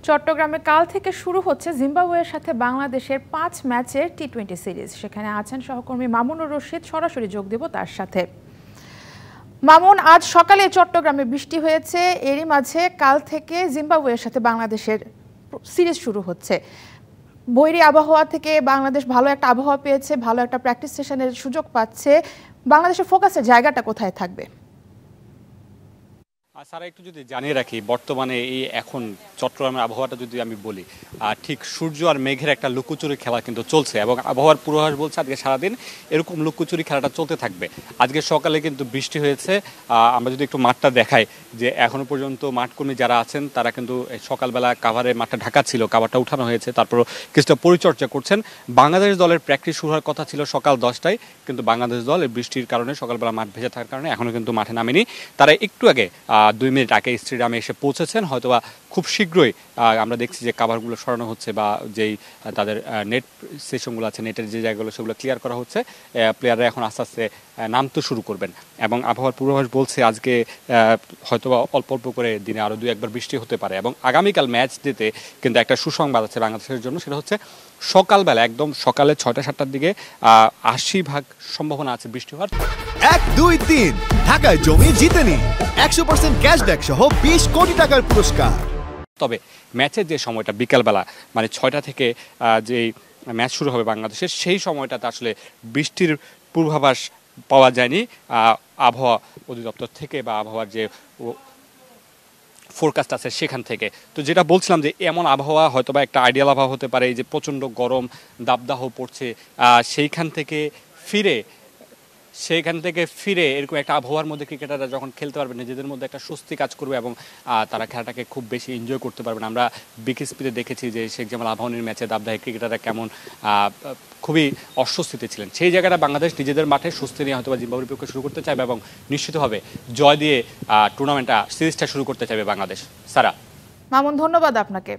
চট্টগ্রামে কাল থেকে শুরু হচ্ছে জিম্বাবুয়ের সাথে বাংলাদেশের ৫ ম্যাচের টি-20 সিরিজ। সেখানে আছেন সহকর্মী মামুনুর রশিদ, সরাসরি যোগ দেব তার সাথে। মামুন, আজ সকালে চট্টগ্রামে বৃষ্টি হয়েছে, এরই মাঝে কাল থেকে জিম্বাবুয়ের সাথে বাংলাদেশের সিরিজ শুরু হচ্ছে। বৈরী আবহাওয়া থেকে বাংলাদেশ ভালো একটা আবহাওয়া পেয়েছে, ভালো একটা প্র্যাকটিস সেশনের সুযোগ পাচ্ছে। বাংলাদেশের ফোকাসের জায়গাটা কোথায় থাকবে? সারা, একটু যদি জানিয়ে রাখি, বর্তমানে এই এখন চট্টগ্রামের আবহাওয়াটা যদি আমি বলি, ঠিক সূর্য আর মেঘের একটা লুকোচুরি খেলা কিন্তু চলছে এবং আবহাওয়ার পূর্বাভাস বলছে আজকে সারাদিন এরকম লুকোচুরি খেলাটা চলতে থাকবে। আজকে সকালে কিন্তু বৃষ্টি হয়েছে। আমরা যদি একটু মাঠটা দেখাই, যে এখনো পর্যন্ত মাঠকর্মী যারা আছেন তারা কিন্তু সকালবেলা কাভারে মাঠটা ঢাকা ছিল, কাভারটা উঠানো হয়েছে, তারপর কিছুটা পরিচর্যা করছেন। বাংলাদেশ দলের প্র্যাকটিস শুরু হওয়ার কথা ছিল সকাল 10টায়, কিন্তু বাংলাদেশ দল এই বৃষ্টির কারণে সকালবেলা মাঠ ভেজা থাকার কারণে এখনো কিন্তু মাঠে নামেনি। তারা একটু আগে 2 মিনিট আগে স্টেডিয়ামে এসে পৌঁছেছেন। হয়তোবা খুব শীঘ্রই আমরা দেখছি যে কাভারগুলো সরানো হচ্ছে বা যেই তাদের নেট সেশনগুলো আছে, নেটের যে জায়গাগুলো সেগুলো ক্লিয়ার করা হচ্ছে। প্লেয়াররা এখন আস্তে আস্তে নামতে শুরু করবেন এবং আবহাওয়ার পূর্বাভাস বলছে আজকে হয়তোবা অল্প অল্প করে দিনে আরও 2-1বার বৃষ্টি হতে পারে। এবং আগামীকাল ম্যাচ দিতে কিন্তু একটা সুসংবাদ আছে বাংলাদেশের জন্য, সেটা হচ্ছে সকালবেলা একদম সকালে 6টা-7টার দিকে 80% সম্ভাবনা আছে বৃষ্টি হওয়ার। 1, 2, 3 ঢাকায় জমি জিতে নিন 100% ক্যাশব্যাক সহ 20 কোটি টাকার পুরস্কার। তবে ম্যাচের যে সময়টা বিকালবেলা, মানে 6টা থেকে যেই ম্যাচ শুরু হবে বাংলাদেশের, সেই সময়টাতে আসলে বৃষ্টির পূর্বাভাস পাওয়া যায়নি আবহাওয়া অধিদপ্তর থেকে বা আবহাওয়ার যে ফোরকাস্ট আছে সেখান থেকে। তো যেটা বলছিলাম যে এমন আবহাওয়া হয়তোবা একটা আইডিয়াল আবহাওয়া হতে পারে, এই যে প্রচণ্ড গরম দাবদাহ পড়ছে, সেইখান থেকে ফিরে এরকম একটা আবহাওয়ার মধ্যে ক্রিকেটাররা যখন খেলতে পারবে, নিজেদের মধ্যে একটা স্বস্তি কাজ করবে এবং তারা খেলাটাকে খুব বেশি এনজয় করতে পারবেন। আমরা বিকেএসপিতে দেখেছি যে শেখ জামাল আবাহনীর ম্যাচে দাবদাহে ক্রিকেটাররা কেমন খুবই অস্বস্তিতে ছিলেন। সেই জায়গাটা বাংলাদেশ নিজেদের মাঠে স্বস্তি নিয়ে হয়তো জিম্বাবুয়ের বিপক্ষে শুরু করতে চাইবে এবং নিশ্চিতভাবে জয় দিয়ে টুর্নামেন্টটা সিরিজটা শুরু করতে চাইবে বাংলাদেশ। সারা, মামুন, ধন্যবাদ আপনাকে।